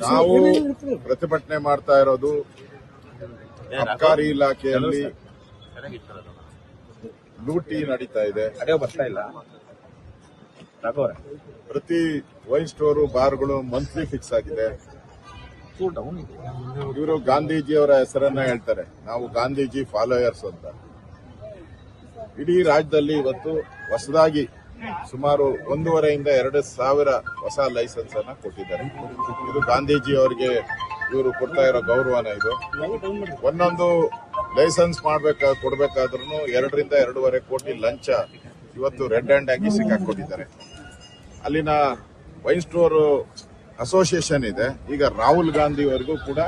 ನಾವು ಪ್ರತಿಭಟನೆ ಮಾಡ್ತಾ ಇರೋದು ಅಬಕಾರಿ ಇಲಾಖೆಯಲ್ಲಿ ಲೂಟಿ ನಡೀತಾ ಇದೆ. ಪ್ರತಿ ವೈನ್ ಸ್ಟೋರು ಬಾರ್ಗಳು ಮಂತ್ಲಿ ಫಿಕ್ಸ್ ಆಗಿದೆ. ಇವರು ಗಾಂಧೀಜಿಯವರ ಹೆಸರನ್ನ ಹೇಳ್ತಾರೆ, ನಾವು ಗಾಂಧೀಜಿ ಫಾಲೋಯರ್ಸ್ ಅಂತ. ಇಡೀ ರಾಜ್ಯದಲ್ಲಿ ಇವತ್ತು ಹೊಸದಾಗಿ ಸುಮಾರು 1,500 ಇಂದ 2,000 ಹೊಸ ಲೈಸೆನ್ಸ್ ಅನ್ನ ಕೊಟ್ಟಿದ್ದಾರೆ. ಇದು ಗಾಂಧೀಜಿಯವರಿಗೆ ಇವರು ಕೊಡ್ತಾ ಇರೋ ಗೌರವನ. ಇದು ಒಂದೊಂದು ಲೈಸೆನ್ಸ್ ಕೊಡಬೇಕಾದ್ರೂ 2 ರಿಂದ 2.5 ಕೋಟಿ ಲಂಚ ಇವತ್ತು ರೆಡ್ ಹ್ಯಾಂಡ್ ಆಗಿ ಸಿಕ್ಕಾಕೊಂಡಿದ್ದಾರೆ. ಅಲ್ಲಿನ ವೈನ್ ಸ್ಟೋರ್ ಅಸೋಸಿಯೇಷನ್ ಇದೆ. ಈಗ ರಾಹುಲ್ ಗಾಂಧಿವರೆಗೂ ಕೂಡ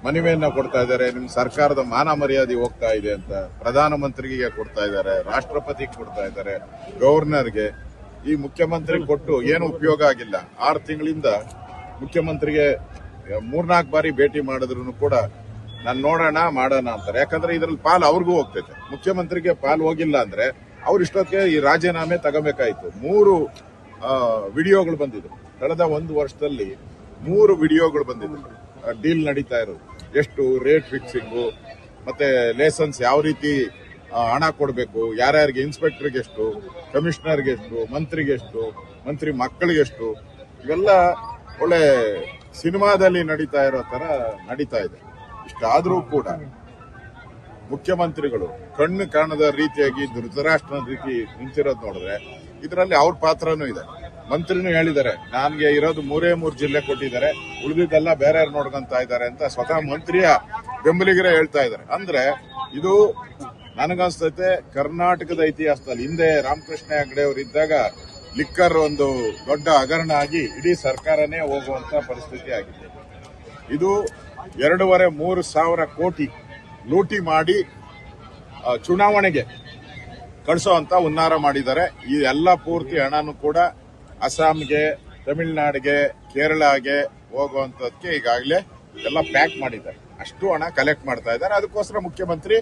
ಮನವಿಯನ್ನ ಕೊಡ್ತಾ ಇದ್ದಾರೆ, ನಿಮ್ ಸರ್ಕಾರದ ಮಾನ ಮರ್ಯಾದೆ ಹೋಗ್ತಾ ಇದೆ ಅಂತ. ಪ್ರಧಾನಮಂತ್ರಿಗೆ ಕೊಡ್ತಾ ಇದ್ದಾರೆ, ರಾಷ್ಟ್ರಪತಿಗೆ ಕೊಡ್ತಾ ಇದ್ದಾರೆ, ಗವರ್ನರ್ಗೆ. ಈ ಮುಖ್ಯಮಂತ್ರಿ ಕೊಟ್ಟು ಏನು ಉಪಯೋಗ ಆಗಿಲ್ಲ. 6 ತಿಂಗಳಿಂದ ಮುಖ್ಯಮಂತ್ರಿಗೆ 3-4 ಬಾರಿ ಭೇಟಿ ಮಾಡಿದ್ರು ಕೂಡ ನಾನು ನೋಡೋಣ ಮಾಡೋಣ ಅಂತಾರೆ. ಯಾಕಂದ್ರೆ ಇದ್ರಲ್ಲಿ ಪಾಲು ಅವ್ರಿಗೂ ಹೋಗ್ತೈತೆ. ಮುಖ್ಯಮಂತ್ರಿಗೆ ಪಾಲು ಹೋಗಿಲ್ಲ ಅಂದ್ರೆ ಅವ್ರ ಇಷ್ಟೊತ್ತಿಗೆ ಈ ರಾಜೀನಾಮೆ ತಗೋಬೇಕಾಯ್ತು. 3 ವಿಡಿಯೋಗಳು ಬಂದಿದ್ರು ಕಳೆದ 1 ವರ್ಷದಲ್ಲಿ. 3 ವಿಡಿಯೋಗಳು ಬಂದಿದ್ರು ಡೀಲ್ ನಡೀತಾ ಇರೋದು. ಎಷ್ಟು ರೇಟ್ ಫಿಕ್ಸಿಂಗು, ಮತ್ತೆ ಲೈಸೆನ್ಸ್ ಯಾವ ರೀತಿ ಹಣ ಕೊಡಬೇಕು, ಯಾರ್ಯಾರಿಗೆ, ಇನ್ಸ್ಪೆಕ್ಟರ್ಗೆ ಎಷ್ಟು, ಕಮಿಷನರ್ಗೆ ಎಷ್ಟು, ಮಂತ್ರಿಗೆ ಎಷ್ಟು, ಮಂತ್ರಿ ಮಕ್ಕಳಿಗೆ ಎಷ್ಟು, ಇವೆಲ್ಲ ಒಳ್ಳೆ ಸಿನಿಮಾದಲ್ಲಿ ನಡೀತಾ ಇರೋ ತರ ನಡೀತಾ ಇದೆ. ಇಷ್ಟಾದ್ರೂ ಕೂಡ ಮುಖ್ಯಮಂತ್ರಿಗಳು ಕಣ್ಣು ಕಾಣದ ರೀತಿಯಾಗಿ ಧೃತರಾಷ್ಟ್ರನ ರೀತಿ ನಿಂತಿರೋದು ನೋಡಿದ್ರೆ ಇದರಲ್ಲಿ ಅವ್ರ ಪಾತ್ರನೂ ಇದೆ. ಮಂತ್ರಿನೂ ಹೇಳಿದ್ದಾರೆ, ನನಗೆ ಇರೋದು 3 ಜಿಲ್ಲೆ ಕೊಟ್ಟಿದ್ದಾರೆ, ಉಳಿದಿದ್ದೆಲ್ಲ ಬೇರೆ ನೋಡ್ಕೊಂತ ಇದ್ದಾರೆ ಅಂತ ಸ್ವತಃ ಮಂತ್ರಿಯ ಬೆಂಬಲಿಗರೇ ಹೇಳ್ತಾ ಇದ್ದಾರೆ. ಅಂದ್ರೆ ಇದು ನನಗನ್ಸ್ತೈತೆ ಕರ್ನಾಟಕದ ಇತಿಹಾಸದಲ್ಲಿ ಹಿಂದೆ ರಾಮಕೃಷ್ಣ ಹೆಗಡೆ ಅವರು ಇದ್ದಾಗ ಲಿಕ್ಕರ್ ಒಂದು ದೊಡ್ಡ ಹಗರಣ ಆಗಿ ಇಡೀ ಸರ್ಕಾರನೇ ಹೋಗುವಂತ ಪರಿಸ್ಥಿತಿ ಆಗಿದೆ. ಇದು 2.5-3 ಸಾವಿರ ಕೋಟಿ ಲೂಟಿ ಮಾಡಿ ಚುನಾವಣೆಗೆ ಕಳಿಸೋಂತ ಹುನ್ನಾರ ಮಾಡಿದ್ದಾರೆ. ಈ ಎಲ್ಲ ಪೂರ್ತಿ ಹಣನೂ ಕೂಡ ಅಸ್ಸಾಂಗೆ, ತಮಿಳುನಾಡಿಗೆ, ಕೇರಳಗೆ ಹೋಗುವಂತದಕ್ಕೆ ಈಗಾಗಲೇ ಎಲ್ಲ ಪ್ಯಾಕ್ ಮಾಡಿದ್ದಾರೆ. ಅಷ್ಟು ಹಣ ಕಲೆಕ್ಟ್ ಮಾಡ್ತಾ ಇದ್ದಾರೆ. ಅದಕ್ಕೋಸ್ಕರ ಮುಖ್ಯಮಂತ್ರಿ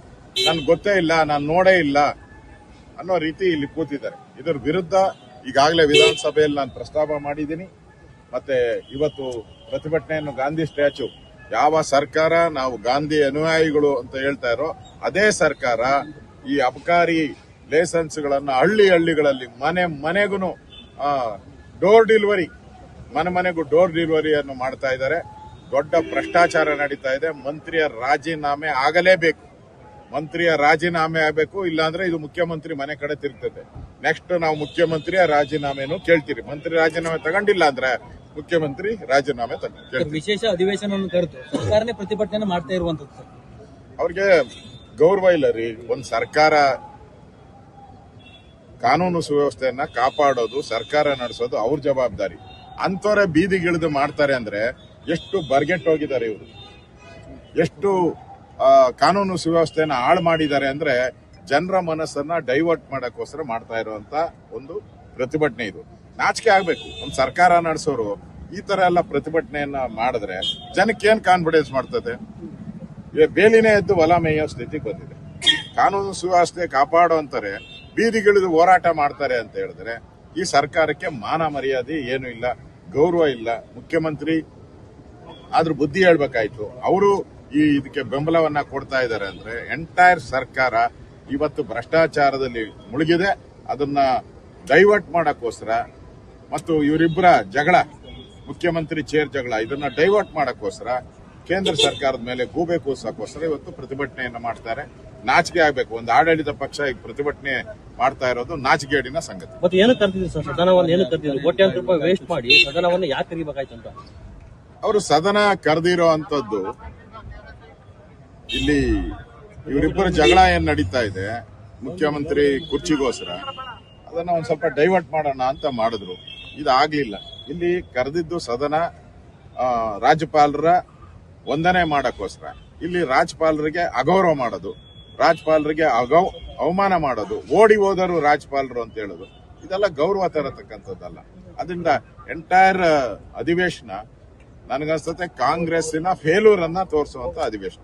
ನನ್ಗೆ ಗೊತ್ತೇ ಇಲ್ಲ, ನಾನು ನೋಡೇ ಇಲ್ಲ ಅನ್ನೋ ರೀತಿ ಇಲ್ಲಿ ಕೂತಿದ್ದಾರೆ. ಇದರ ವಿರುದ್ಧ ಈಗಾಗಲೇ ವಿಧಾನಸಭೆಯಲ್ಲಿ ನಾನು ಪ್ರಸ್ತಾಪ ಮಾಡಿದ್ದೀನಿ. ಮತ್ತೆ ಇವತ್ತು ಪ್ರತಿಭಟನೆಯನ್ನು ಗಾಂಧಿ ಸ್ಟ್ಯಾಚ್ಯೂ, ಯಾವ ಸರ್ಕಾರ ನಾವು ಗಾಂಧಿ ಅನುಯಾಯಿಗಳು ಅಂತ ಹೇಳ್ತಾ ಇರೋ ಅದೇ ಸರ್ಕಾರ ಈ ಅಬಕಾರಿ ಲೈಸೆನ್ಸ್ಗಳನ್ನು ಹಳ್ಳಿಗಳಲ್ಲಿ ಮನೆಗೂ ಡೋರ್ ಡೆಲಿವರಿ, ಮನೆಗೂ ಡೋರ್ ಡೆಲಿವರಿಯನ್ನು ಮಾಡ್ತಾ ಇದ್ದಾರೆ. ದೊಡ್ಡ ಭ್ರಷ್ಟಾಚಾರ ನಡೀತಾ ಇದೆ. ಮಂತ್ರಿಯ ರಾಜೀನಾಮೆ ಆಗಲೇಬೇಕು. ಮಂತ್ರಿಯ ರಾಜೀನಾಮೆ ಆಗಬೇಕು, ಇಲ್ಲಾಂದ್ರೆ ಇದು ಮುಖ್ಯಮಂತ್ರಿ ಮನೆ ಕಡೆ ತಿರುಗ್ತದೆ. ನೆಕ್ಸ್ಟ್ ನಾವು ಮುಖ್ಯಮಂತ್ರಿಯ ರಾಜೀನಾಮೆನೂ ಕೇಳ್ತೀರಿ. ಮಂತ್ರಿ ರಾಜೀನಾಮೆ ತಗೊಂಡಿಲ್ಲ ಅಂದ್ರೆ ಮುಖ್ಯಮಂತ್ರಿ ರಾಜೀನಾಮೆ ತಗೊಂಡು ವಿಶೇಷ ಅಧಿವೇಶನ ಕರೆದು ಸರ್ಕಾರನೇ ಪ್ರತಿಭಟನೆ ಮಾಡ್ತಾ ಇರುವಂತದ್ದು. ಅವ್ರಿಗೆ ಗೌರವ ಇಲ್ಲ ರೀ. ಒಂದು ಸರ್ಕಾರ ಕಾನೂನು ಸುವ್ಯವಸ್ಥೆಯನ್ನ ಕಾಪಾಡೋದು, ಸರ್ಕಾರ ನಡೆಸೋದು ಅವ್ರ ಜವಾಬ್ದಾರಿ. ಅಂತವರೇ ಬೀದಿಗಿಳಿದು ಮಾಡ್ತಾರೆ ಅಂದ್ರೆ ಎಷ್ಟು ಬರ್ಗೆಟ್ ಹೋಗಿದ್ದಾರೆ ಇವರು, ಎಷ್ಟು ಕಾನೂನು ಸುವ್ಯವಸ್ಥೆಯನ್ನ ಹಾಳು ಮಾಡಿದ್ದಾರೆ ಅಂದ್ರೆ ಜನರ ಮನಸ್ಸನ್ನ ಡೈವರ್ಟ್ ಮಾಡಕ್ಕೋಸ್ಕರ ಮಾಡ್ತಾ ಇರುವಂತ ಒಂದು ಪ್ರತಿಭಟನೆ ಇದು. ನಾಚಿಕೆ ಆಗ್ಬೇಕು. ಒಂದು ಸರ್ಕಾರ ನಡೆಸೋರು ಈ ತರ ಎಲ್ಲ ಪ್ರತಿಭಟನೆಯನ್ನ ಮಾಡಿದ್ರೆ ಜನಕ್ಕೆ ಏನ್ ಕಾನ್ಫಿಡೆನ್ಸ್ ಮಾಡ್ತದೆ? ಬೇಲಿನೇ ಎದ್ದು ಹೊಲ ಮೇಯೋ ಸ್ಥಿತಿ ಬಂದಿದೆ. ಕಾನೂನು ಸುವ್ಯವಸ್ಥೆ ಕಾಪಾಡೋ ಅಂತಾರೆ, ಬೀದಿಗಿಳಿದು ಹೋರಾಟ ಮಾಡ್ತಾರೆ ಅಂತ ಹೇಳಿದ್ರೆ ಈ ಸರ್ಕಾರಕ್ಕೆ ಮಾನ ಮರ್ಯಾದೆ ಏನು ಇಲ್ಲ, ಗೌರವ ಇಲ್ಲ. ಮುಖ್ಯಮಂತ್ರಿ ಆದ್ರೂ ಬುದ್ಧಿ ಹೇಳ್ಬೇಕಾಯ್ತು. ಅವರು ಇದಕ್ಕೆ ಬೆಂಬಲವನ್ನ ಕೊಡ್ತಾ ಇದ್ದಾರೆ ಅಂದ್ರೆ ಎಂಟೈರ್ ಸರ್ಕಾರ ಇವತ್ತು ಭ್ರಷ್ಟಾಚಾರದಲ್ಲಿ ಮುಳುಗಿದೆ. ಅದನ್ನ ಡೈವರ್ಟ್ ಮಾಡಕ್ಕೋಸ್ಕರ ಮತ್ತು ಇವರಿಬ್ಬರ ಜಗಳ, ಮುಖ್ಯಮಂತ್ರಿ ಚೇರ್ ಜಗಳ, ಇದನ್ನ ಡೈವರ್ಟ್ ಮಾಡಕ್ಕೋಸ್ಕರ ಕೇಂದ್ರ ಸರ್ಕಾರದ ಮೇಲೆ ಗೂಬೆ ಕೂಸಕ್ಕೋಸ್ಕರ ಇವತ್ತು ಪ್ರತಿಭಟನೆಯನ್ನ ಮಾಡ್ತಾರೆ. ನಾಚಿಕೆ ಆಗ್ಬೇಕು. ಒಂದು ಆಡಳಿತ ಪಕ್ಷ ಈಗ ಪ್ರತಿಭಟನೆ ಮಾಡ್ತಾ ಇರೋದು ನಾಚಿಕೆಗೇಡಿನ ಸಂಗತಿ. ಮತ್ತೆ ಏನು ಕರ್ತಿದ್ರು ಸರ್? ಸದನವನ್ನು ಏನು ಕರ್ತಿದ್ರು? ಕೋಟ್ಯಾಂತರ ರೂಪಾಯಿ ವೇಸ್ಟ್ ಮಾಡಿ ಸದನವನ್ನು ಯಾಕೆ ಕರಿಬೇಕಾಯ್ತು ಅಂತ ಅವರು ಸದನ ಕರೆದಿರೋ ಅಂತದ್ದು. ಇಲ್ಲಿ ಇವರಿಬ್ಬರ ಜಗಳ ಏನ್ ನಡೀತಾ ಇದೆ ಮುಖ್ಯಮಂತ್ರಿ ಕುರ್ಚಿಗೋಸ್ಕರ, ಅದನ್ನ ಒಂದ್ ಸ್ವಲ್ಪ ಡೈವರ್ಟ್ ಮಾಡೋಣ ಅಂತ ಮಾಡಿದ್ರು. ಇದಾಗ್ಲಿಲ್ಲ. ಇಲ್ಲಿ ಕರೆದಿದ್ದು ಸದನ ರಾಜ್ಯಪಾಲರ ವಂದನೆ ಮಾಡಕ್ಕೋಸ್ಕರ. ಇಲ್ಲಿ ರಾಜ್ಯಪಾಲರಿಗೆ ಅಗೌರವ ಮಾಡೋದು, ರಾಜ್ಯಪಾಲರಿಗೆ ಅವಮಾನ ಮಾಡೋದು, ಓಡಿ ಹೋದರು ರಾಜ್ಯಪಾಲರು ಅಂತ ಹೇಳೋದು, ಇದೆಲ್ಲ ಗೌರವ ತರತಕ್ಕಂಥದ್ದಲ್ಲ. ಅದರಿಂದ ಎಂಟೈರ್ ಅಧಿವೇಶನ ನನಗನ್ಸುತ್ತೆ ಕಾಂಗ್ರೆಸ್ಸಿನ ಫೇಲ್ಯೂರ್ ಅನ್ನ ತೋರಿಸುವಂತ ಅಧಿವೇಶನ.